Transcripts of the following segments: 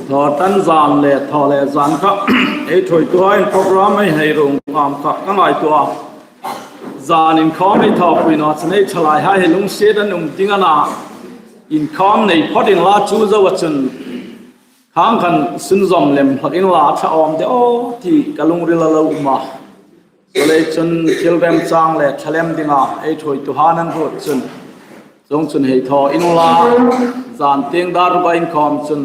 ทอตันจานเล่ทอเล่จานก็ไอ้ถอยตัวไอ้พวกเราไม่ให้ลงความขับก็หลายตัวจานอินคอมไม่ทอปุยนอสในฉลายให้ลุงเสียดันนุ่มจริงนะอินคอมในพอดินลาจูจะว่าจนข้างกันสุนจอมเล็มพอดินลาชะอมเดียวที่กะลุงริลาลูมาก็เลยจนเที่ยวเร็มจางเล่ทะเลมดิงาไอ้ถอยตัวหานั่นพูดจนจงจนให้ทออินลาจานเตียงดารุบอินคอมจน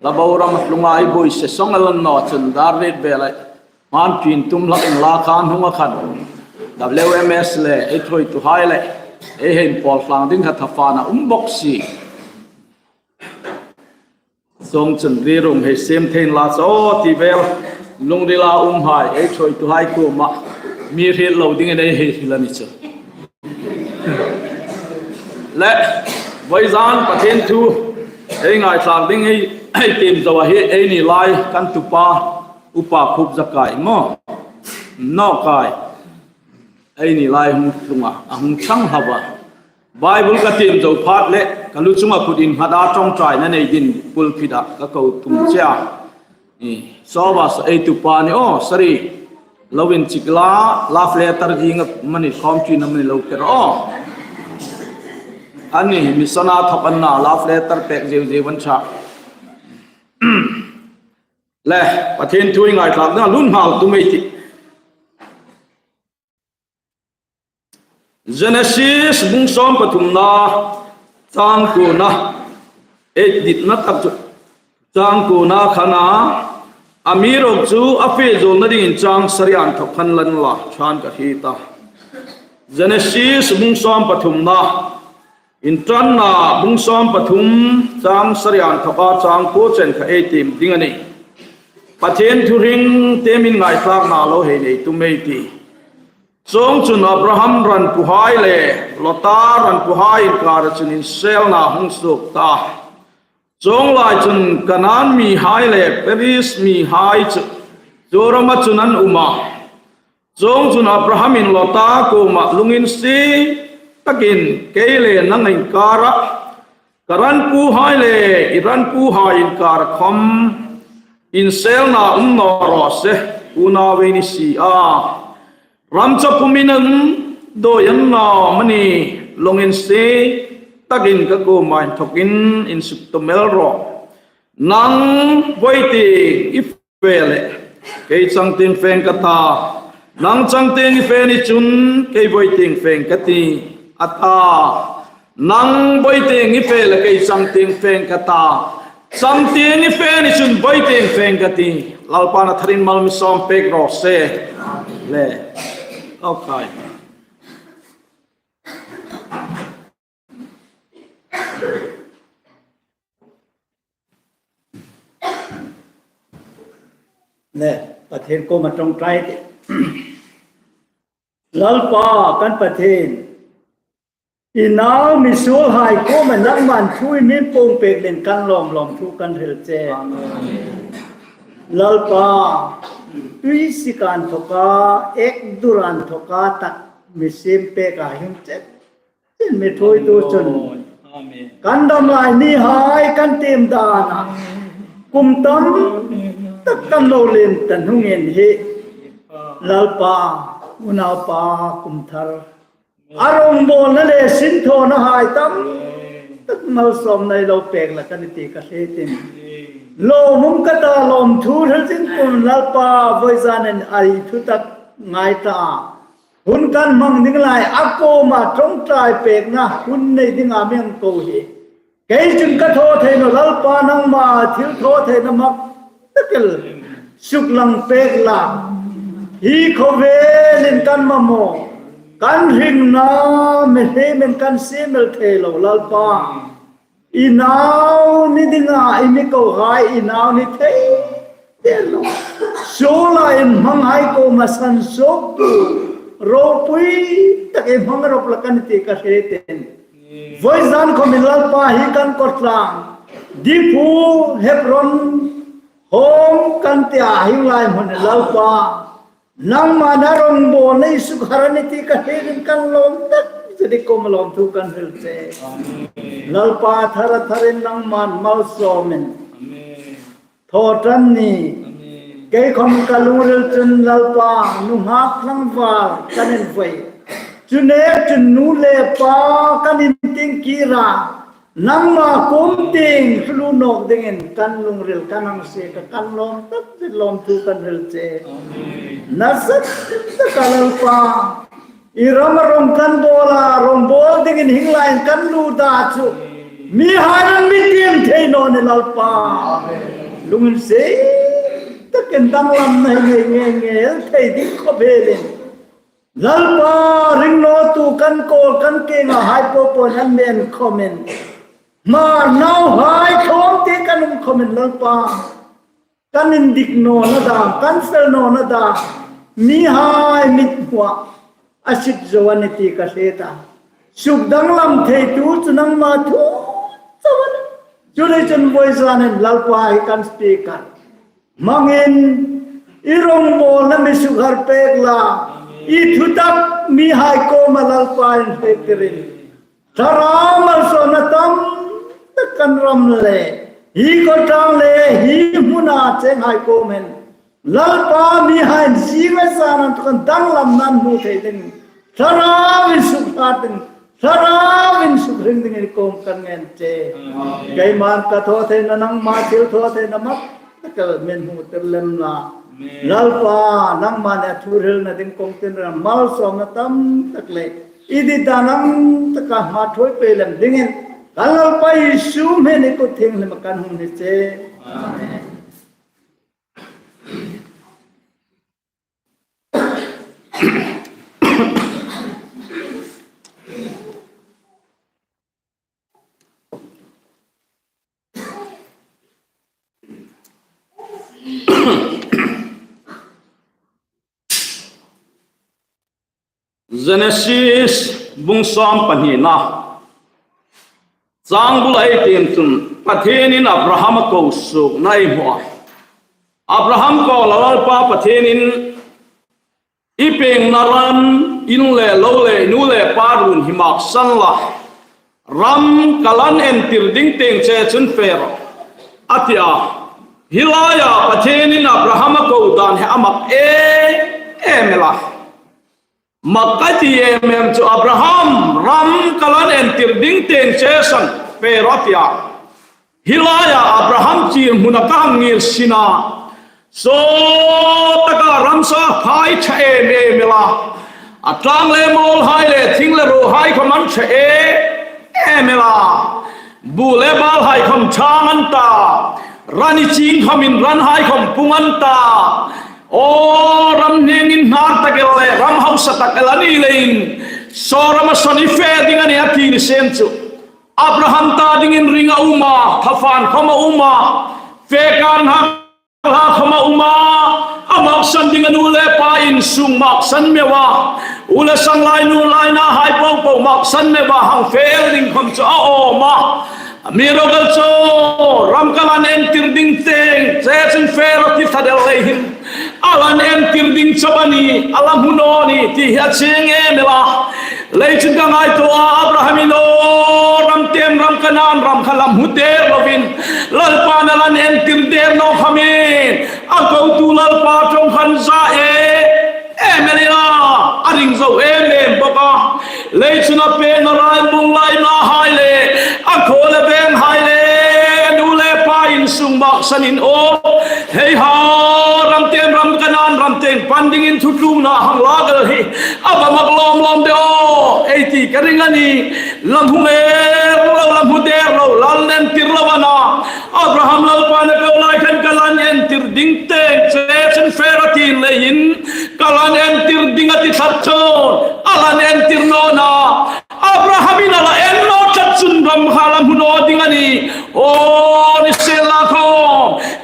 ลาบาวรำลุงไอ้บุยเสสงอลันนอจนดาร์เรดเบลัยมันพินตุมลักอินลาคานหุงขันดับเลวเอ็มเอสเล่ไอ้ถอยตัวหายเลยไอ้เห็นปอลฟลังดิ้งขัดทัฟานะบ็อกซีทรงจนรีรุ่งให้เซมเทนลาโซที่เวลลุงดีลาหายไอ้ถอยตัวหายกูมามีเรื่องเราดิ้งไอ้เฮลันิชและไว้จานประเทศทูไอ้ไงสางดิ้งไอ้ทีมจะว่าไอ้นี่ไล่กันตุปาอุปาคุบจะกายง้อนอกกายไอ้นี่ไล่หุ่นลุงหุ่นช่างหับว่าไบเบิลก็ทีมจะพัดเละกันลุจุมาพูดินฮัดาจงใจนั่นไอ้ดินปุลพิดาก็เขาตุ้มเจ้านี่สอบว่าไอ้ตุปานี่โอ้สรีลาวินจิกลาลาฟเลตร์ยิงมันนี่คอมจีนมันนี่เราเกล้ออันนี้มิสนาทับอันน่าลาฟเลตร์เป็กเจียววันชาและประเทศทุยง่ายครับนะลุ่นหาตุ้มไม่ติเจเนซิสบุ้งซ้อมปฐุมนาจางกูนะเอ็ดดิดนักจุดจางกูนะขณะอามีรบจูอภิโจนดิ่งจางสริยันทพันลันละชานกะฮีตาเจเนซิสบุ้งซ้อมปฐุมนาอินทรันนาบุ้งซ้อมปฐุมจางสริยันทบาจางโคเจนขะเอติมดิ่งนี่ประเทศทุริงเตมินไงคลากนาโลเฮเนตุเมตีทรงจุนอับราฮัมรันปุหายเลลอตารันปุหายการจุนินเซลนาหงสุกตาทรงลายจุนกนานมีหายเลเปริสมีหายจุโจรมาจุนันอุมาทรงจุนอับราฮัมินลอตาโกมาลุงินซีตะกินเกเลนังอินการะการันปุหายเลอิรันปุหายอินการะคอมอินเซลนานอรอเซอุนาเวนิซีอารัมจับพุมินันโดยันนามันนี่ลงอินเซตักินก็กูมาทกินอินสุตเมลโรนังไว้ตีอิฟเวลเกยจังติงเฟงกตานังจังติงเฟนิจุนเกยไว้ติงเฟงกตีอัตานังไว้ติงอิฟเวลเกยจังติงเฟงกตาสังเตียงเฟนิชุนใบเตียงเฟงกติลาปานาทรินมัลมิซอมเปกรอเซเล่โอเคเนี่ยประเทศก็มาตรงใจลาปากันประเทศอีน้ามีสู้หายก็มันนักมันช่วยมีปงเปกเล่นกันลอมทุกันเฮลเจลลปาวิสิการทกาเอกดุรันทกาตักมีเซมเปกาหิมเจเช่นไม่ถอยตัวจนกันดำลายนี่หายกันเต็มดานะกุมตั้มตักกันโลเลนตันหุงเงินเฮลลปาอุณาปากุมทาร์อารมณ์บนนั่นเลยสินโทนหายตั้มตักมาสมในเราเปกละกันติกาเฮตินโลมุมกตาลมทูทันสินกุมลาปาไวซานันไอทุตักไงตาหุ่นกันมังดิ้งไลอักโกมาตรงใจเปกนะหุ่นในดิ้งอาเมียงโกเฮเกยจุนกะโทเทนลาปานังมาทิวโทเทนมักตะเกลสุกลังเปกละฮีโคเวลินกันมาโมกันหิงนาเมเฮเมนกันเซมลเทโลลาปาอีนาวนี่ดิ้งอาอิมิโกไฮอีนาวนี่เทเดโลโซลาอินมังไฮโกมาสันโซกุโรปุยตะเกมังรบละกันติกาเฮเตนไวซานคอมิลลปาฮิกันกอตลางดิพูเฮบรอนโฮมกันเตียหิงไลมันลลปานังมานารงโบในสุขารณิติกาเฮรินกันลมตัก จะได้ก็มาลองทุกันเรื่องเจลัลปาทาร์ทารินนังมันมัลโซเมนทอดันนี่เกี่ยคำกัลุงเรื่องจนลัลปานุฮักลังวากันเองไฟจุนเอจุนนูเลปากันอินติงกีรานังมาคุมติงสลุนกดิ่งกันลุงเรื่องกันนังเสกกันลมตัดจะลมทุกันเรื่องเจนัสตะกัลปาอีรามรมกันโบลารมโบลดิ่งหิงไลน์กันลูดาชุมีหารันมีเตียนเทนอนลัลปาลุงเสตะกันดังลำในเงี้ยเทดิขบเบลินลัลปาริงโนตูกันโกกันเก่งหายโปโปนันเมนคอมเมนมาเนาหายของที่กันคอมเมนลัลปากันอินดิกโนนาดากันเซลโนนาดามีหายมิดหัวอาชิตจวันตีกเสตาสุดดังลำเทตูจนังมาทุจวันจุเลจันบอยซานันลัลปาให้กันสปีกันมังอินอีรงโมลมิสุขารเปกลาitu tak mihai ko malal pain fekirin saram sonatam tekan ramle hi ko tang le hi muna cheng hai ko men lal pa mihai jiwa sanan tekan dang lam nan mu theiling sarawin sukhatin sarawin sukring ding kom kan ngen che gai man ka tho the nanang ma thil tho the namak ka men hu terlem la lalpa nang mana thuril na ding kong tin ra mal som na tam takle idi danang taka ma thoi pelem dingin lalpa isu me ne ko thing le makan hum ne che amen Genesis bung som panhina chang bulai tem tum pathenin Abraham ko suk nai mo Abraham ko lawal pa pathenin ipeng naran in le lo le nu le parun himak san la ram kalan en tir ding teng che chun fer atia hilaya pathenin Abraham ko dan he amak mela makati emem to Abraham ram kalan en tirding ten chesan perotia hilaya Abraham chi munakang ngil sina so taka ramsa phai chae mela atlang le mol hai le thing le ro hai khaman chae mela bu le bal hai kham changan ta rani ching khamin ran hai kham pungan ta o ram nengin nar takele ram hausa takelani lein so ram soni fe dingani ati ni senchu Abraham ta dingin ringa uma thafan khoma uma fe kan ha khoma uma amak san dingan ule pa in sung mak san mewa ule sang lai nu lai na hai po po mak san mewa hang fe ding khom cho o ma miracle cho ram kalan en tirding teng season fair ti thadel lehin alan en tirding chabani alam hunoni ti hiaching emela leichin ka ngai to Abrahamino ram tem ram kanan ram khalam hute lovin lalpan alan en tirde no khamin akau tu lalpa trong khan za emelia aring zo emem baba leichin a pe na rai bung lai na hai le akhole ben hai le nu le pa in sung mak sanin o hey ha ram tem ram kanan ram tem panding in thutlum na hang lagal hi aba mak lom de o ei ti karingani lam hume lo lam hude lo lal nen tir lawana Abraham lal pa na ko lai khan kalan en tir ding te chen ferati lein kalan en tir ding ati thatchon alan en tir no na Abraham ina la en no chatsun ram khalam huno dingani o ni sela ko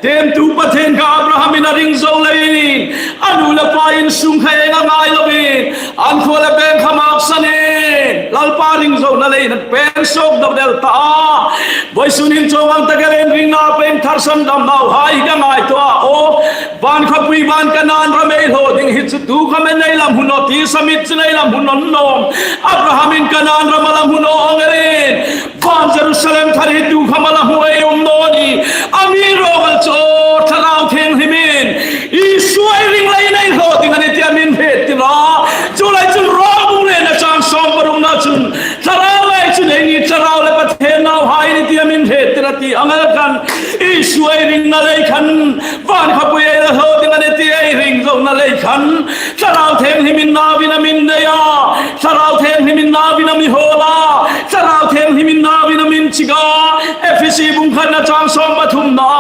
tem tu pathen ka Abraham ina ring zo lein anu la pa in sung khay nga ngai lobi an khole ben khamak sane lal pa ring zo na lein pen sok do del ta boy sunin chowang tagalen ring na pen thar sam dam nau hai ga ngai to o ban kha pui ban kanan ra mei ho ding hit chu tu kha men nei lam huno ti samit chu nei lam hunon nom Abraham in kanan ra malam huno ongelin ban Jerusalem thar hi tu kha malam hu ei om no ni amiro gal cho tharau theng himin I suai ring lai nei ho ding ani ti amin phet ti ra chu lai chu ro bu le na chang som parum na chun tharau lai chu nei ni tharau le pathe nau hai ni ti amin phet ti ra ti angal kan I suai ring na lai khan ban kha pui ei ho ding ani ti ei ring zo na lai khan tharau theng himin na vinamin de ya tharau theng himin na vinamin ho la tharau theng himin na vinamin chiga efisi bung khan na chang som pathum na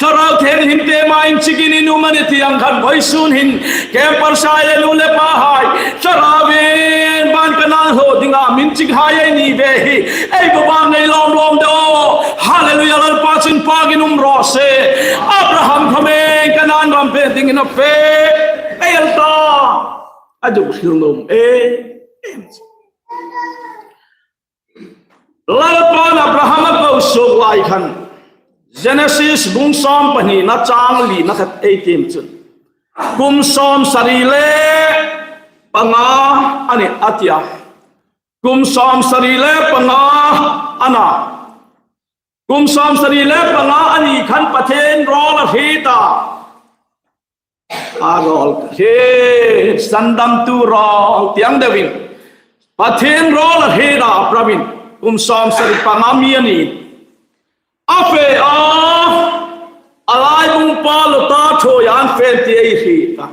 tharau theng him te ma in chigini nu mani ti ang khan voi sun hin kem par sai lu le pa hai charawin ban kana ho dinga min chig hai ai ni ve hi ei bo bang nei lom lom do hallelujah lal pa chin pa ginum ro se Abraham khame kanan ram pe ding in a fe ei alta ajuk hilum lal pa Abraham ko so lai khan Genesis bung som pani na chang li na khat 18 chun kum som sarile panga ani atia kum som sarile panga ana kum som sarile panga ani khan pathen rol hita agol he sandam tu rol tiang devin pathen rol hita pravin kum som sari panga mi ani afe alai bung pa lo ta tho yan fen ti ei hi ta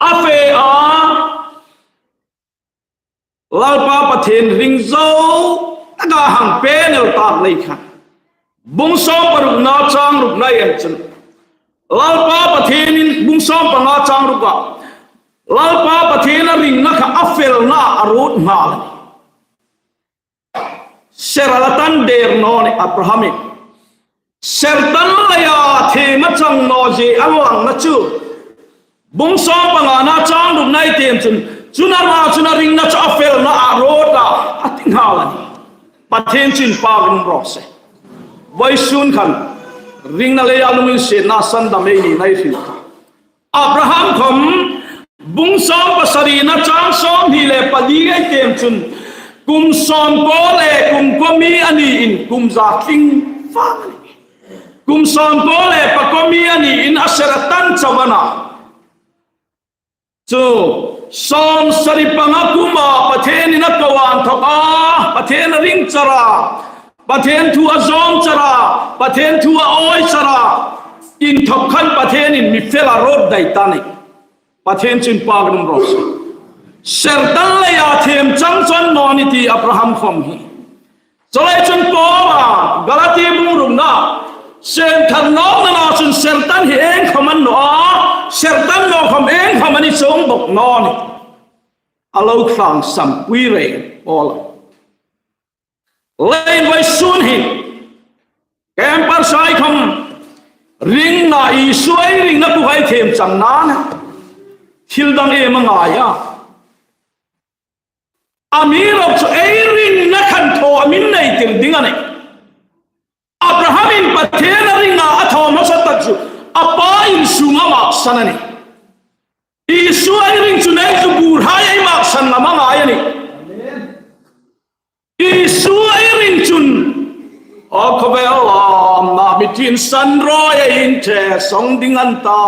afe lal pa pathen ring zo taga hang pe nel ta lei kha bung som paru na chang ruk na yen chen lal pa pathen in bung som pa na chang ruk ga lal pa pathen ring na kha afel na arut ma Seralatan der no ne Abrahamic sertan laya the ma chang no je alang na chu bung so panga na chang dum nai tem chun chuna ring na cha fel na arota ating hawan pathen chin pa rum rose vai sun khan ring na le alumin se na san da mei ni nai fil Abraham khom bung so pasari na chang som hi le padi gai tem chun kum som ko le kum komi ani in kum za king fa kum som ko le pa komi ani in asaratan chawana so som sari panga kuma pathen in kawan thoka pathen ring chara pathen thu azom chara pathen thu oi chara in thok khan pathen in mi fela road dai tani pathen chin pagrum ros sertan le ya them chang chon noni ti Abraham khom hi chole chun po ba galati bung rum na sen khan no na chun sertan hi eng khoman no sertan no khom eng khomani song bok non alo khang sam pui re all lein vai sun hi kem par sai khom ring na I suai ring na pu hai them chang na thil dang e manga ya Amirok so ring na khan tho amin nei til dinga nei Abraham in pathen ring na atho ma sa tak su apa in sunga ma sanani Isu ai ring chu nei su bur hai ai ma san na ma ai ni Isu ai ring chun o ko be na bitin san roi in the song ding an ta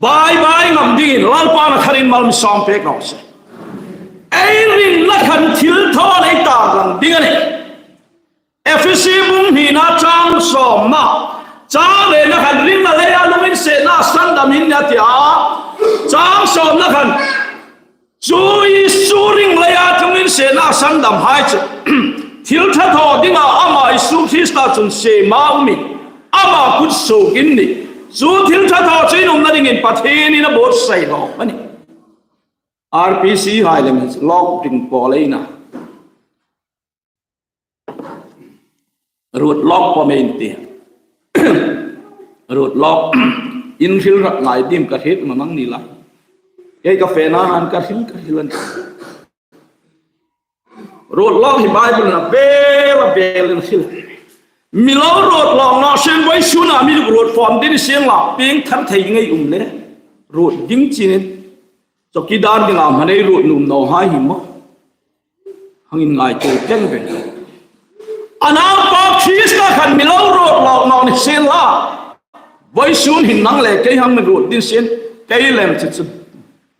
bye bye ngam din lal pa na kharin mal mi som pek no se ai ring la khan thil tho nei ta lang ding ani efisi bung hi na chang som ma cha le na khan ring na le ya lumin se na san dam hin ya tia chang som na khan chui su ring le ya lumin se na san dam hai chu thil tha tho dinga ama isu khista chun se ma umi ama kut so kin ni chu thil tha tho chin um na ding in pathen in a bot sai lo ani RPC elements log ding polena root log pomenti root log infill rat lai dim ka het mamang ni la ei ka fe na han ka hilan root log hi bible na bela bela sil มีเราโรดหลอกนอเชนไว้ชูนามีโรดฟอร์มดินเสียงหลับเพียงทั้งไทยไงเลยโรดยิ่งจีนจกิดานดิงามันได้โรดนุ่มนอหายหิมะหังอินไงเจอแจ้งเป็นอันนั้นปอกคริสต์ขันมีเราโรดหลอกนอเสียงละไว้ชูหินนังเลยแกหังมันโรดดินเสียงแกเล่มจุด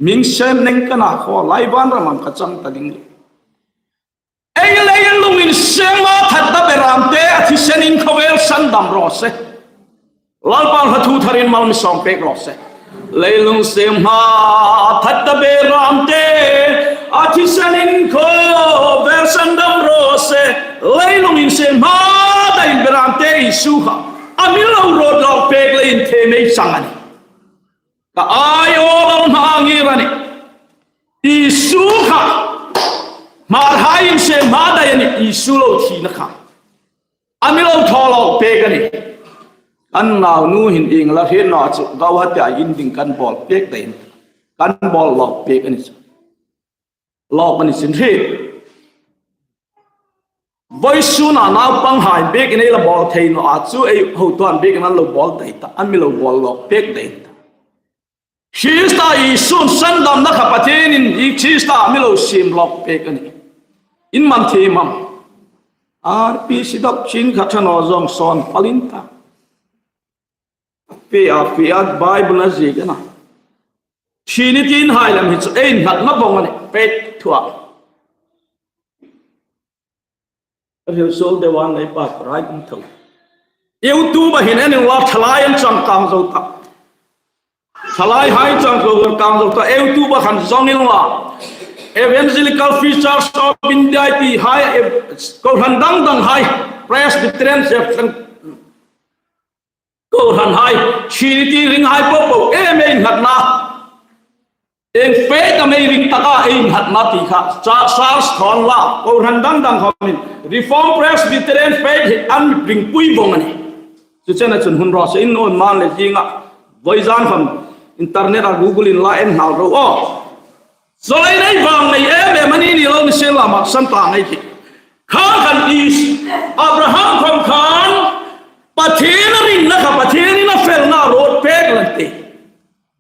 มิงเชนนึงกันนะขอไล่บ้านเรามันกระจังตัดดิ้งเอ้ยเลยลุงอินเสียงมาทัดตะเบรามเตะที่เซนินเขาเวลสันดำรอเซลาลปาลฮัทูทารินมัลมิสองเปกรอเซเลยลุงเสียงมาทัดตะเบรามเตะที่เซนินเขาเวลสันดำรอเซเลยลุงอินเสียงมาได้เบรามเตะอิสุฮะอามิลเราโรดเราเปกเลยอินเทไม่สังกันก็อายโอเราหางี้รันอิสุฮะมาหาอินเซมาได้ยันอิสุโลทีนะครับอามิเราทอเราเปกันนี่อันเราหนูเห็นเองแล้วเห็นหน้าจุดเราว่าจะยินดิ่งกันบอลเปกเต็มกันบอลหลอกเปกันนี่หลอกมันสินเทไว้สูน่ะน้าปังหายเปกันนี่เราบอลเทนอาจูไอ้หัวตัวเปกันนั้นเราบอลเตะอันมิเราบอลหลอกเปกเต็มชีสตาอิสุนสันดำนะครับประเทศนี้อีชีสตามิเราซิมหลอกเปกันนี่อินมันเทมัมอาร์พีสิดับชินขัดชนอซองซอนพลินตาเฟียไบเบิลนั่นสิกันนะชีนิตินไฮลัมฮิตเอ็นหัดนับบงกันเป็ดถั่วเรื่องโซลเดวันในปากไรบุญทุ่งยูทูบเห็นนี่ว่าทลายจังกังโซตักทลายหายจังกังโซตักยูทูบขันซองนี่ว่าevangelical features of India ti high ko handang dang high presbyterian section ko han high chiniti ring high popo amen hatna en faith amei ring taka en hatna ti kha sars thon la ko handang dang khamin reform presbyterian faith an bring pui bong ani chu chena chun hun ro se in on man le jinga voizan kham internet a google in la en hal ro o rồi đây vàng này em để mà đi lâu thì sẽ làm mặt sân tàng này thì khá gần is Abraham không khán bà thế nó rình nó khá bà thế nó phèn nó rốt phép lần tì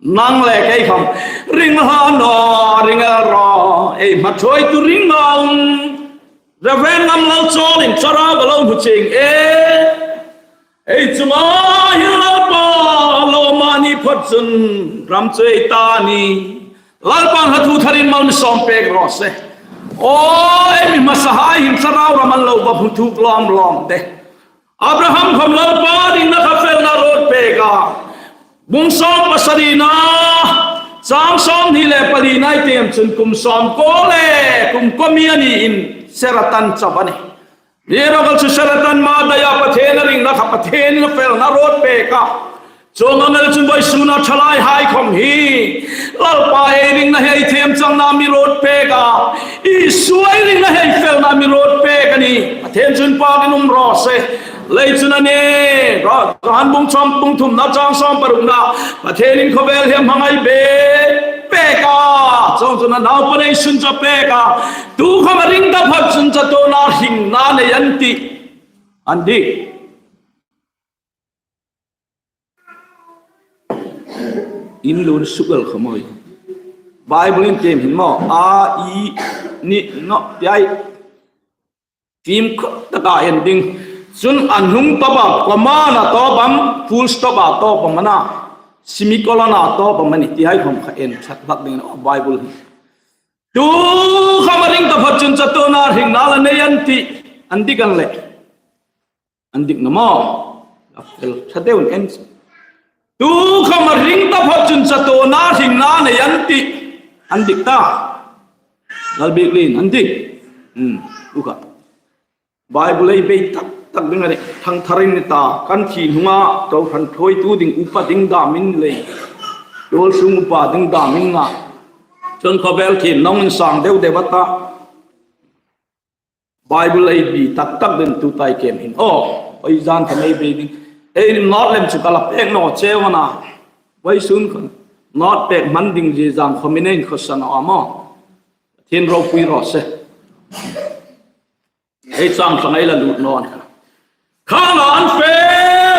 năng lệ cái không rình nó nọ rình rò ê mà thôi tôi rình ngon ra ven ngâm lâu cho nên cho ra vào lâu một trình ê chúng ta hiểu lâu bà lâu mà ni phật dân rắm chơi ta ni lal pang hatu tharin mal mi som pek rose oi mi masahai him sarau raman lo ba phut lom de Abraham khom lal pa ding na khafel na rot peka bung som pasarina sang som ni le pali nai tem chun kum som ko le kum komiani in seratan chabani yero gal chu seratan ma daya pathena ring na khapathen na fel na rot peka chong amel chun boy suna thalai hai khom hi lal pa ring na hei them chang na mi rot pe ga I suai ring na hei fel na mi rot pe ga ni them chun pa ga num ro se lei chun ane ro han bung chom bung thum na chang som paruk na pathenin khobel hem hangai be pe ga chong chun na naw pa nei sun cha pe ga tu khom ring da phak sun cha to na hing na ne yanti andi in lun sugal khomoi bible in kem hin mo a I ni no yai tim ta ka ending chun anhung to ba koma na to bam full stop ba to pamana semicolon na to pamani ti hai khom kha en chat bak ding no bible tu khamaring ta phachun chato na hing na la ne yanti andi kan le andik no mo apel chateun en tu khama ring ta phachun chato na hing na ne yanti andik ta galbik lin andik uka bible ei be tak tak ding ane thang tharing ni ta kan thi hunga to han thoi tu ding upa ding da min le dol sung upa ding da min nga chon khobel thi nong in sang deu devata bible ei bi tak tak den tu tai kem hin oi jan thamei be ding ei not lem chu kala pek no chewana wai sun khon not pek man ding ji jang khominen khosan amo thiên ro pui ro se ei chang sangai la lut non ข้างอันเฟ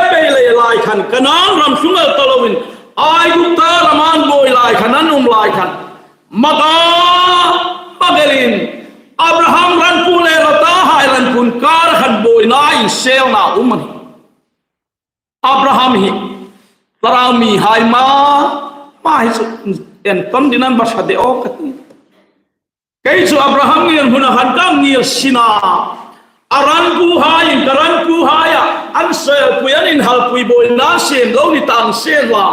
ไปเลยลายขันกันนั้นรำสุงเอตลวินอายุตาละมันบอยลายขันนั้นลายขันมาตามาเกลินอับราฮัมรันปูเลลตาไฮรันปูนการขันบอยนาอินเซลนามันอับราฮัมฮิตรามีไฮมาให้สุเอ็นต้นดินันบัชเดโอกันไก่สุอับราฮัมเงียนหุนหันกังเงียสินาอารันปูไฮการันปูไฮอันเซลปุยันินฮัลปุยบอยนาเซนโลนิตังเซลลา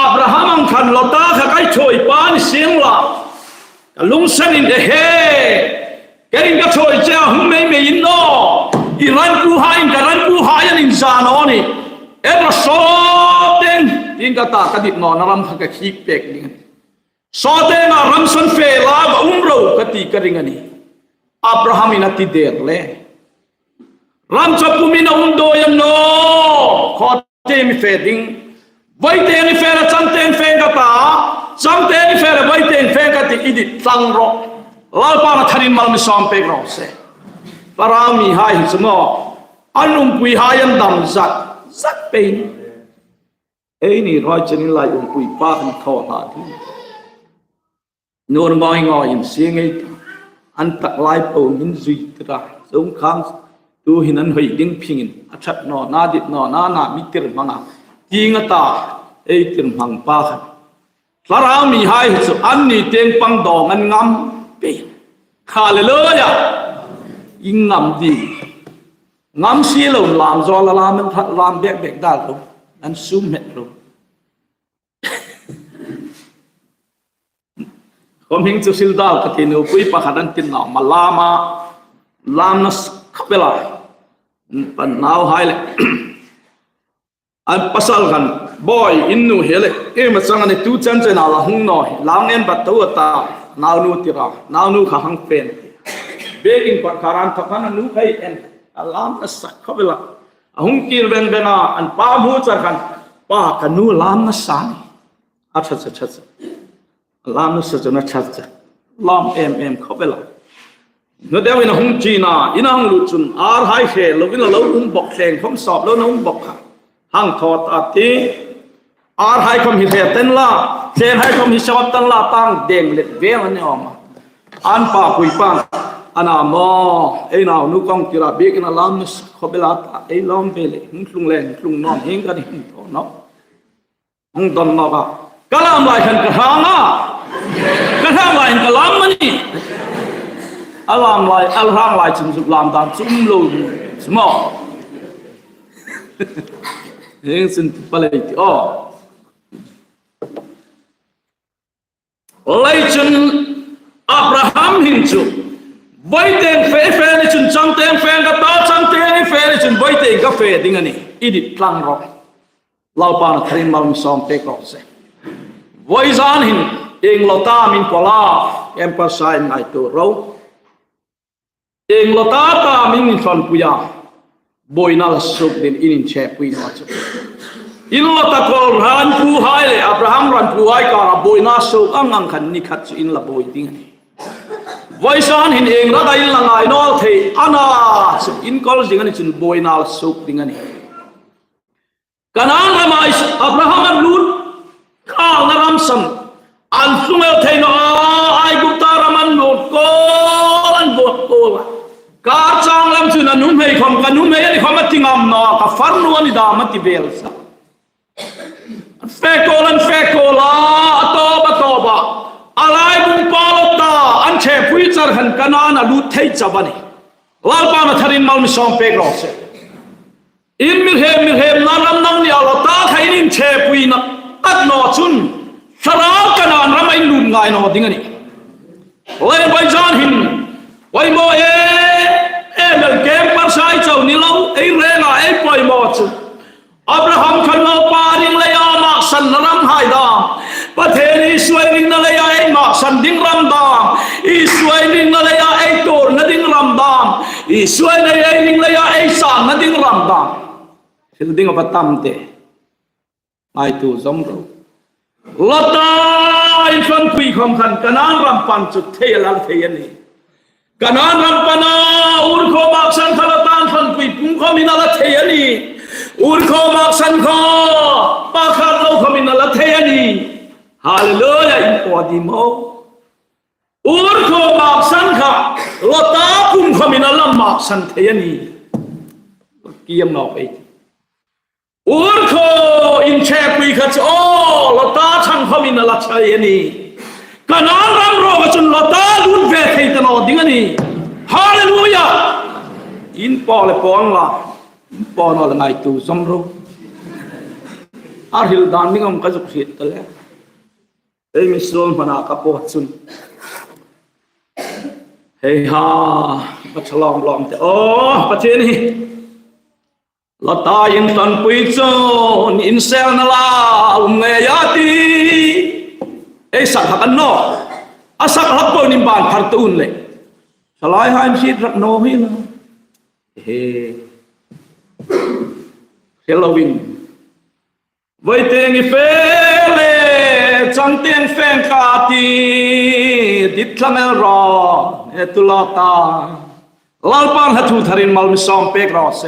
อับราฮัมอังคันลตาขกายช่วยปานเสียงลาลุงสันินเฮแกงก็ช่วยเจ้าหุ่นไม่ยินโนอีรันปูไฮการันปูไฮนินซานอนี่เอ็ดโซเต็นยิงกตากระดิบนอนรำขกขี้เป็กนี่โซเต็นรำสันเฟลาบเรากติกริงนี่อับราฮัมอินัติเดร์เลยรำจับปุมินาอุนโดยัมโนขอเจมิเฟดิงไว้เตนิเฟรจังเตนเฟงกตาจังเตนิเฟรไว้เตนเฟงกติอิดิตังโรลาปานาทารินมัลมิซอมเปกโรเซปารามีไฮสมออันนุมปุยไฮยันดัมซักเป็นนี่รอยจันิลายปุยป้ากันทอหาที่โนนมอยงอยเสียงไอ้อันตักลายปูนินซุยตระสงครามดูหินันหอยดิ้งพิงินอัชัดนอนาดิดนอนามิติรมังจิงตาติรมังป้ากันสารามีไฮสุอันนี้เตียงปังดองอันงามเป็นฮาเลลูยาอิงงามดีงามสีเหล่าลามจอลลามมันลามเบกดาลงอันซุ่มเม็ดลงผมเห็นจุสิลดาลกตินูปุยปะขันตินนามาลามนัสขบเวลาปันนาวไฮเลยอันภาษากันบ่อยอินนูเฮเลยมาสังกันตู้จันเจนาละหงน้อยลาวเน้นบัดตัวตานาวนูติระนาวนูข้าหังเป็นเบกิงปักการันทักนั้นนูใครเอ็นลามนัสขบเวลาหงกินเบนเบนาอันป้ามูจักันป้ากันนูลามนัสสานีชัดลามนัสจะนัดชัดลามขบเวลาเมื่อเดี๋ยวอินหงจีน่าอินหงลุจุนอาร์ไฮเชลวินเราหงบอกแข่งผมสอบแล้วน้องบอกค่ะหังทอดอาทิอาร์ไฮคำฮิเทตันละเชนไฮคำฮิชวัตตันละตั้งเด้งเล็ดเวลนี่ออกมาอันป่าคุยปังอันามอน่าวนุกองกิราเบกินาลามนุสขบเวลาลอมเบลหุ่นลุงแรงลุงนอนเฮงกันหินโตเนาะหุ่นดอนนอกกะลามลายขันกระทางกระทางลายกะลามมันนี่อัลลามลายอัลฮังลายจุ่มลามตามจุ่มลงสมอเฮ้ยสินปะเลยเลยจนอับราฮัมหินจูไว้เต็งเฟนี่จนจังเต็งเฟนกับตาจังเต็งเฟนี่จนไว้เต็งกับเฟดิ้งอันนี้อีดิพลังรอกลาวปานทรินมัลมิซอมเปกรอกเซไว้จานหินเองลตามินปลาเอ็มพัสไซน์ไอตัวเราเองลตาตามินฟันปุยาบอยนาลสุกดินอินเชปุยนาจุอินละตะกอลรันปูไฮเลยอับราฮัมรันปูไฮการบอยนาสุกอังคันนิคัตอินละบอยดิ้งไว้ซานหินเองระดับอินละไงนอลเทอานาสุกอินกอลดิ้งอันนี้จุนบอยนาลสุกดิ้งอันนี้กันนั้นละมาอับราฮัมมันลุนข้าวนารัมสันอันสุเมลเทนไอกุตารามันลุนโกลันบดโกลกาจังลำจุนันนุ่มเฮยคอมกันนุ่มเฮยนี่คอมติงามนอกับฟันนวนิดามติเบลซ่าเฟโกลาโตบะอะไรบุญปาลตาอันเชฟุยจารหันกันนาลุเทยจับนี่ลาปานาทารินมัลมิซอมเปกรอเซอินมิเฮมนารัมนังนี่อัลตาใครนินเชฟุยนะกัดนอชุนสระกันนานรำไอลุนไงนอดิ้งนี่เลยไปจานหินไว้โมเมลเกมปัสไซเจ้านี่เราเรน่าปล่อยหมดอับราฮัมขันเราปาริงเลยอามาสันรำไฮดามประเทศอิสราเอลนั่นเลยมาสันดิ้งรำดามอิสราเอลนั่นเลยตัวนั่นดิ้งรำดามอิสราเอลนั่นเลยสานนั่นดิ้งรำดามสิ่งดิ้งapa tam te itu zomro lata infan kui khom khan kanan ram pan chu theyal theyani kanan ram pana ur kho bak san khalatan fan kui pung ขมินาละเทียนีอุรโคมักสันโคปาขัดเราขมินาละเทียนีฮาเลลูยาอินปอดิโมอุรโคมักสันข้าลตาคุมขมินาละมักสันเทียนีเกี่ยมนอกไปอุรโคอินเชปุยขัดโอลตาช่างขมินาละเทียนีกันนานรำรอกันจนลตาลุนเวทให้ตลอดดิ้งนี่ฮาเลลูยาอินปอเลยปองละอินปอนอละไงตูสมรู้อาริลดานนี่ก็มันก็จะเสียตัวแล้วเอ้ยมิสโซนพนากับปวดสุนเฮ้ยฮ่ามาฉลองลองแต่โอ้ประเทศนี้ลตาอินตันปุยโจนอินเซลนาลาเมียตีเอ้สักหักนออาสักหักปนิบานพัดตุนเลยสลายหายชีดรักโนฮิลเฮ้เฮลวินไว้เตียงเฟลจังเตียงแฟงกาตีดิดละเมรอเอตุลาตาลาลปันฮัตุทารินมัลมิซอมเปกรอเซ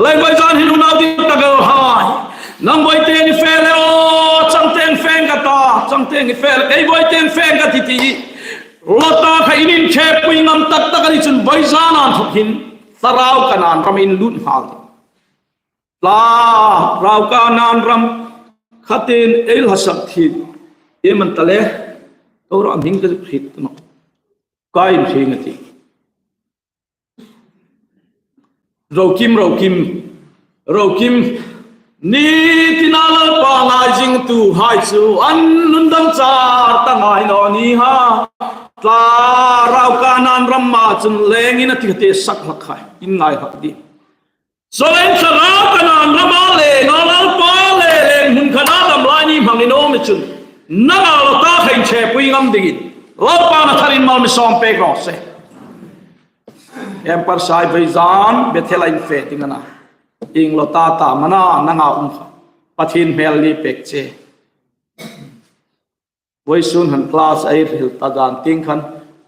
เลยไว้จานฮิลุนาดิตะเกลหายนังไว้เตียงเฟลโอจังเตียงแฟงกาตาจังเตียงเฟลไอ้ไว้เตียงแฟงกาติตีลตาขยินเชปุยงามตักตะกันจุนไว้จานันทุกหินสราวกันนันรำอินลุนหาลลาราวกันนันรำขัดเองเอลฮัสักทีเอมันตะเลตัวเราหิงกันผิดเนาะกายมันเชิงทีเราคิมนี่ที่น่าเลิศปางายจิงตูหายจูอันนุนดังจาร์ตั้งไงนอนี่ฮะลาราวกันนันรำมาจนเลงินที่เตะสักลักไข่อินไงหักดีส่วนสราวกันนันรำมาเลงอลปาเลหุ่นขนาดลำลายนี่พังอินโอมิจุนนักเอาตาเข่งเชปุยงามดีลปานาทารินมัลมิซอมเปกรอเซเอ็มปาร์ไซเวซานเบเทลอินเฟติงนะอิงลตาตามานานังอาปะทินเมลลีเปกเจไว้ซุนหันคลาสไอริลตาจานติงขัน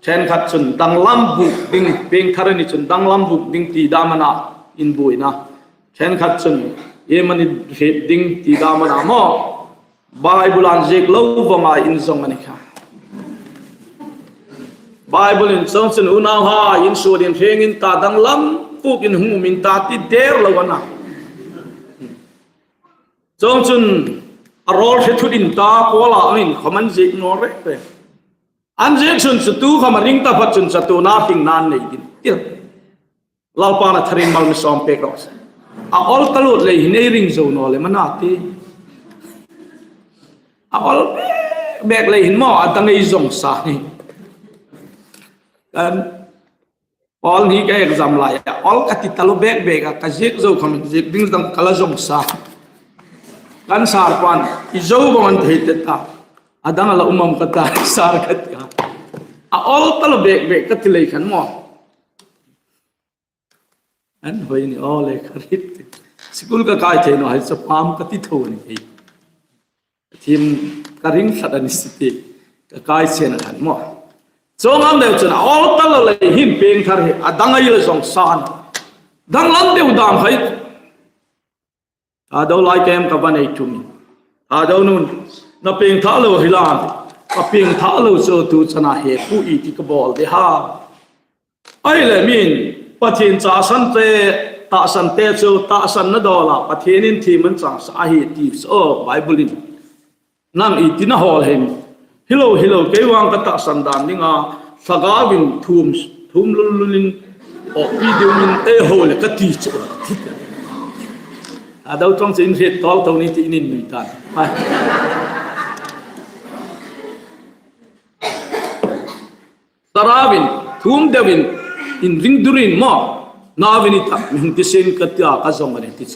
เช่นขัดจุนดังลำบุกดิ้งเพียงทารินิจุนดังลำบุกดิ้งตีดามานาอินบุยนะเช่นขัดจุนเยมันเหตุดิ้งตีดามานาโมไบเบิลอันเจกลูบงาอินซงมันค่ะไบเบิลอินซงจุนอุณาหาอินสูดินเพลงอินตาดังลำปุกอินหูมินตาติเดร์ละวันนะจงจุนอารอลเฮตุดินตาโคลาอินขมันเจกนอเรเปอันเจกจุนสตูขมันริงตาพัดจุนสตูนาติงนานเลยดินเดียวลาปานาทารินมัลมิซอมเปกรอสออลตลุดเลยหินเอริงโซนอเลยมันนาทีออลแบกเลยหินหม้อตั้งไอ้จงสานี่กันออลนี้ก็เอกจำลายออลก็ติดตลบแบกก็เจกโซคำเจกดิ้งตั้งกะละจงสากันสารปันอีโจบันเทิดตาดังละอุมมกตาสารกัดกันออลตลบแบกก็ติเลยขันหม้ออันเฮ้ยนี่อ๋อเลยคริสสกุลก็กายเจนให้สปามก็ติดโทนี่ทีมกริงสัตว์นิสติก็กายเจนหันมั่วจงอันเดียวจนอ๋อตลอดเลยหิมเพียงทาร์ดังไอ้เลยสงสารดังลันเดียวดามให้ดาวไลค์เกมกับวันไอ้ทุ่มดาวนู่นนับเพียงท่าเลวฮิลานนับเพียงท่าเลวโซตูชนะเหตุผู้อีที่กบอลเดียฮะไอ้เลยมินปะเทียนจ่าสันเตตาสันเตโจตาสันนดอลาปะเทียนินทีมันจังสาเหตุที่โอ้ไบเบิลินนั่งอีตินะฮอลเฮมฮิโลเกวังกตาสันดานนิงาสกาวินทุมลุลินออกวิดีโอมินเอโฮเลกตีโจดาวต้องสินเหตุตอลตรงนี้ที่นินมีตานสราวินทุมเดวินอินริงดูรินมานาวินิตามินติเซนกัตยาคัจงมันติเซ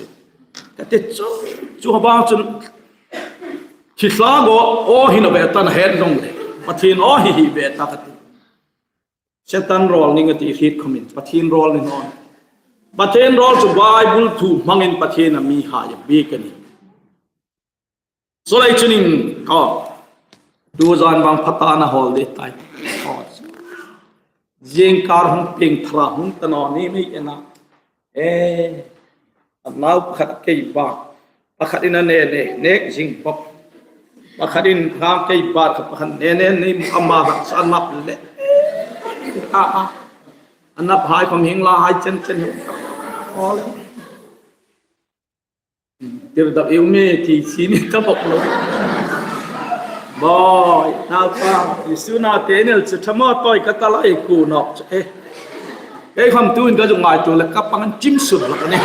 แต่เจ้าจูฮบางจุนคิดลาโกโอหินเบตันเฮดลงเลยปะทินโอหิเบตักติเชตันรอลนี่ก็ตีฮิตคอมินปะทินรอลนี่นอนปะทินรอลจูไบเบิลทูมังอินปะทินมีหายบีกันนี่โซไลจุนินก็ดูจานบางพัตานาฮอลเดตายเจงการหุ่นเพียงทราหุ่นตนอนี่ไม่เอ็นะ น้าวขัดเกี่ยบาประคัดอินเน่เนกจิงปบประคัดอินทางเกี่ยบาขับประคัดเน่นี่อามาหักสันนับเละอันนับหายความหิงลาหายเจนพอแล้วเดี๋ยวดับเอวเมที่สีนี่ก็บอกเลยบอยน้าวฟ้ายิสุนาเตเนลจะทำมาต่อยกัตลายกูนอกคำตูนก็จะง่ายตัวแล้วก็ปังจิ้มสุดแล้วกันเนี่ย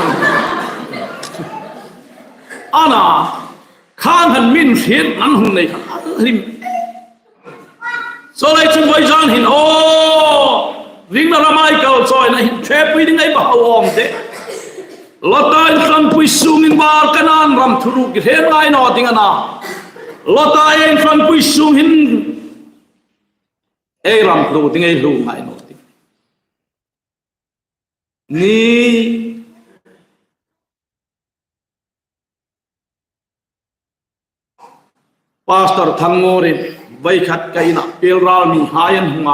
อันน่ะข้างหันมินเห็นนั่นหุ่นในข้างริมโซเลยจึงไว้จานหินโอ้วิ่งมาละไม่เก่าซอยนะหินเทปไปยังไงบ้าออมเดละตายครั้งปุยซูมินบาร์กันนั่นรำทุรุกิเห็นไงนอติงนะละตายครั้งปุยซูหินรำทุรุติงไงรู้ไงนอตินี่พาสตอร์ทั้งโมริใบขัดกันนะเปลราลมีหายันหัว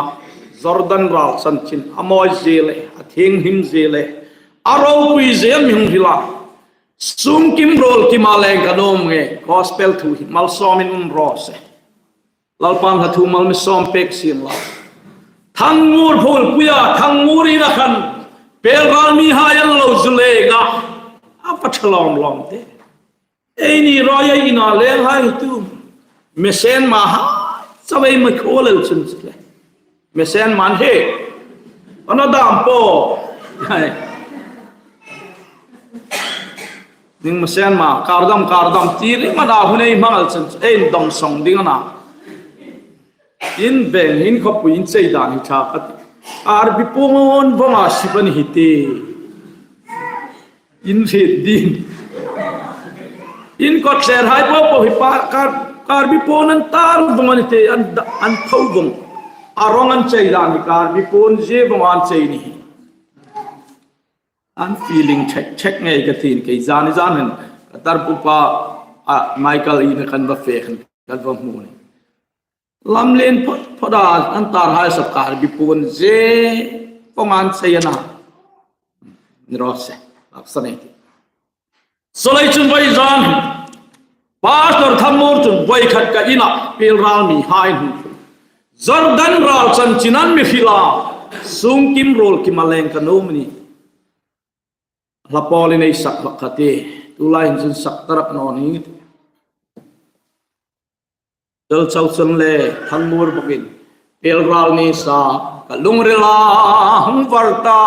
จอร์แดนราลสันชินอโมยเซเลเทียงหิมเซเลอาราวปุยเซมหิมฮิลาซุ่มกิมโรลกิมาเลงกันโอมเงกอสเปลทูหิมัลซอมินุนรอเซลลปังฮัทูมัลมิซอมเป็กซิมลาทั้งมูรพูลปุยาทั้งมูรีนักันเปลราลมีหายันโลจุเลกะอาปัชลอมลอมเตนี่รอยอินาเลงให้ตูเมเซนมาฮะสบายไม่โคเลลชุนสุดเลยเมเซนมันเฮอันนั้นดามโปนิ่งเมเซนมาการดำทีริมาดาหุ่นไอ้มังชุนดองส่งดิ้งนะอินเบงอินขบุอินเซดานิชาคัดอาร์บิปงอนวมาสิบันฮิตเตอินเฮดดินอินก็เสียหายเพราะฮิปาการบิปนันตาร์บงอันเตอันเท่าบงอารมณ์อันใจดานิการบิปนเจ็บบงอันใจนี่อัน feeling check ไงกันทีนกี่จานิจานันตาร์ปุปะไมเคิลอินกันบัฟเฟกันกันบัฟมูนลำเลียนพอดาอันตาร์หายสับการบิปนเจ็บบงอันใจนะนี่รอเสอับสนิทสลายจุนไว้จานพาสตอร์ทำมูร์จุนไว้ขัดกันอินะเปลราลมีหายหุ่นจอร์แดนราลสันจินันมิฟิลาซุ่มกิมโรลกิมาเลงกันโนมนี่ละปอลินัยสักบักขัดเตตุลาหินจุนสักตระนอนี่เดลเจ้าสันเล่ทำมูร์บกินเปลราลนี่สากลุงเรลาหุงวัลตา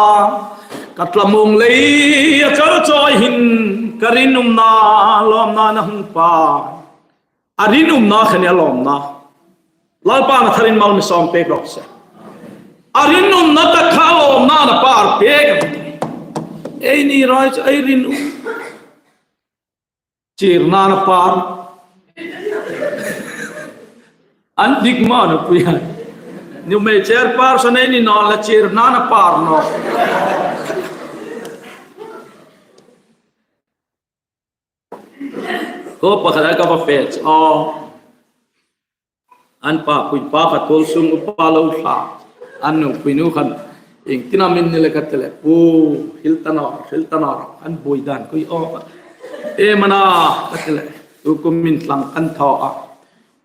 กัตละมุงเลยเจ้าจอยหินกรินุมนาลอมนานะหุงปาอารินุมนาขณีลอมนาลายปานะทารินมัลมิซอมเปกรอกเซอารินุมนาตะข้าลอมนานะปาร์เปกนี่รายจะไอรินุจีรนานะปาร์อันดิกมานะปุยนิวเมเจอร์ปาร์สเนนี่นอละจีรนานะปาร์นอก็ปะขดากับเฟสอันป้าคุยป้าขัดตัวซุ่มอุปาลูชาอันนู้คุยนู้ขันเองที่นามินนี่เลยกัดเลยปูฮิลตันอร์อันบุยดันคุยมันกัดเลยตุกุมินหลังกันทอ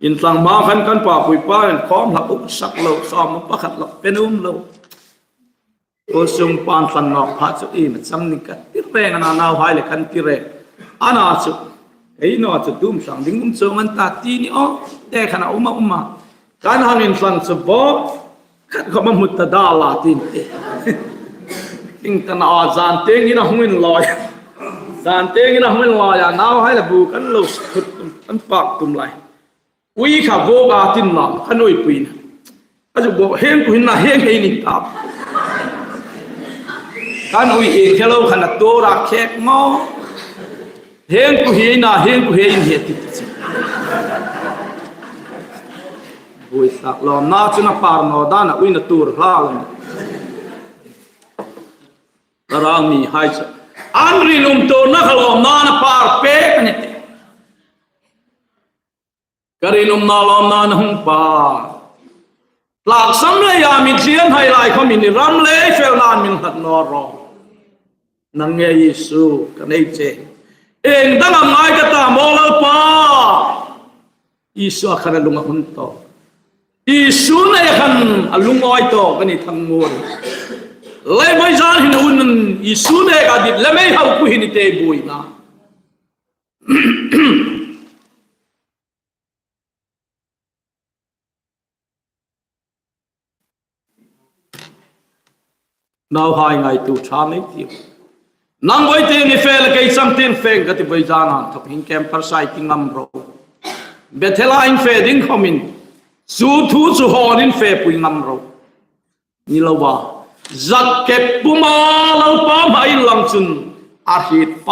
อินหลังมากันป้าคุยป้าเป็นข้อมหลับอุปสักโลซ้อมป้าขัดหลับเป็นโลตัวซุ่มปานหลังนอกพาจุมันซ้ำนี่กันที่แรงอันน่าหายเลยกันที่แรงอันน่าสุดนอจะดุมสังดิ้งส่งมันตัดที่นี่แต่ขณะอุมาการหาเงินฟังสบอกันเขามามุตตาลาตินทิ้งกันจานเตงินะหุ่นลอยจานเตงินะหุ่นลอยน้าวให้ละบุกันลุสขุดกันปากตุ่มไหลวิข้าโบกาตินน้ำขนุยปีนก็จะบอกเฮงกุนน่ะเฮงไอ้นี่ตับกันวิเองเทโลขนาดตัวรักแขกมอเฮงกุเฮน่ะเฮงกุเฮอินเฮติดสิบุยสักลอมน่าจะน่าปาร์นอด้านวินตูร์ลาลนรามีหายจะอันริลุมตัวนักลอมน่าปาร์เป๊ะเนี่ยกริลุมน่าลอมน่าหุ่งปาหลักสำเนียงมิเชียนไฮไลท์เขามีนิรัมเล่เฟลนานมินหัดนอรอ นังเงยิสุกันไอเจเองดังง่ายก็ตามมองแล้วป้ายิสุอาคันลุงหุ่นโตยิสุเนี่ยคันลุงอ้อยโตกันนี่ทั้งมวลเลยไม่จานหินอุ่นยิสุเนี่ยก็ดิเลยไม่เอาคุยนี่เตะบุยนะน่าหายไงตัวชาไม่เที่ยวนั่งไว้เตียงนี่เฟลกี่สังเตียนเฟงก็ที่ไปจานันทับหินแคมป์ประสายที่งำเราเบทลาอินเฟดิ้งขมินสู้ทูสู้หอนินเฟปุยงำเรานี่เราว่าจักเก็บปุมาเราป้าไม่ลังจุนอาหิตไป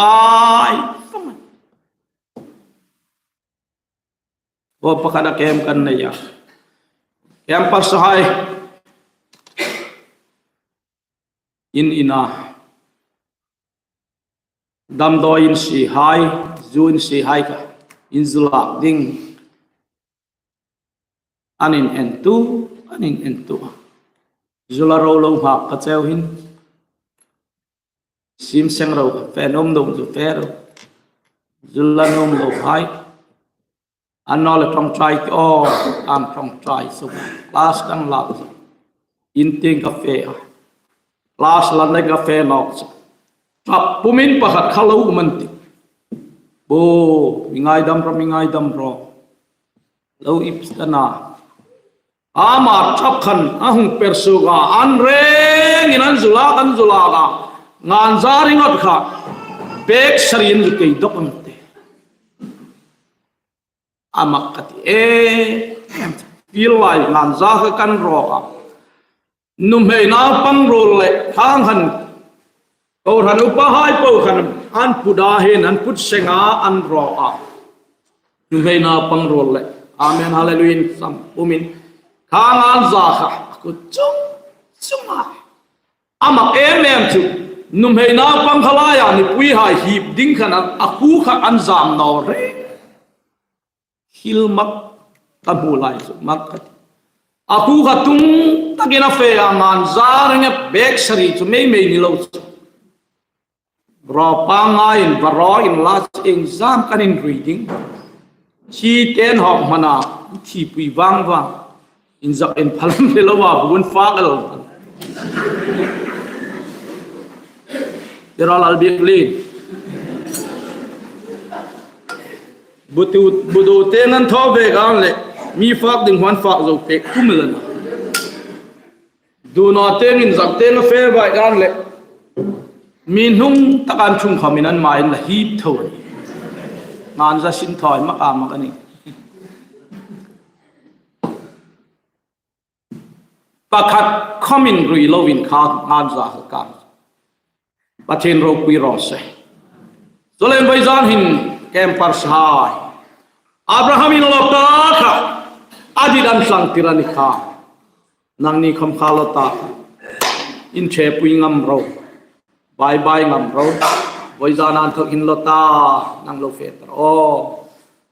ว่าประกาศแคมป์กันเนี่ยแคมป์ประสายอินอินาดำดอยอินสีไฮจูนสีไฮค่ะอินซุลาดิ้งอันอินเอ็นตูอันอินเอ็นตูจุลาเราลงหักกระเจ้าหินซิมเซงเราเฟนอมดงจุเฟรจุลานอมเราไฮอันนอลต้องใจก็อันต้องใจสุดลาสกังลาสอินเตียงกาแฟลาสลันในกาแฟนอกจับปุ่มินประหัดเขาลูกมันติโบมีไงดำรอมีไงดำรอแล้วอิปสนาอามาจับขันอาหุเปอร์สุกาอันเรงอินันจุลากันจุลากางานจาริงัดข้าเบกสรินจุกดอกมันเตอามาคัติฟิลไลงานจาร์กันรอกนุ่มเฮนาปังโรเลทางหันเอาหันอุปหายปูขันอันพุดาเฮนันพุทธเสงาอันรอนุ่มเฮนาปังโรเลอาเมนฮาเลลูยาสัมปุมินทางอันซาค่ะกุจุงจุงอามาเอเมมจุนุ่มเฮนาปังขลายานิปุยหายหีบดิ้งขันอาคูขันอันจามนอเรฮิลมักตับูไลสุมักaku katung takina fe aman zarenge bek sari chu mei ni lo ro pangain baro in last exam kan in reading chi ten hok mana thi pui wang wang in zak en phalam le lo wa bun fa gal deral al bikli budu tenan tho be gan le mi fak ding hwan fak zo pe kumlan do not ten in zak ten fe ba gan le min hung takan chung khaminan main la hi thoi ngan za sin thoi ma ka ma ani pakhat khamin rui lovin kha ngan za ka pachen ro pui ro se zolen bai zan hin kem par sai Abraham in lota kha adidan sang tirani kha nang ni kham kha lota in che pui ngam ro bye bye ngam ro voi zanan thok in lota nang lo fe tro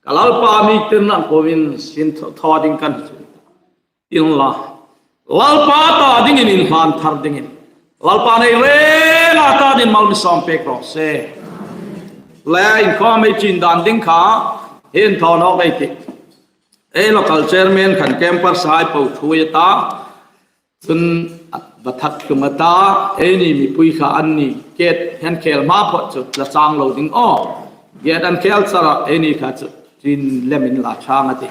kalal pa mi tin nang kovin sin tho ding kan in la lal pa ta ding in han thar ding in lal pa nei re la ta din mal mi som pe kro se le in kho mai chin dan ding kha hen tho no kai ti e local chairman khan camper sai pau thui ta sun bathak kumata eni mi pui kha anni ket hen khel ma pho chu la chang lo ding o ye dan khel sara eni kha chu tin lemin la chang ati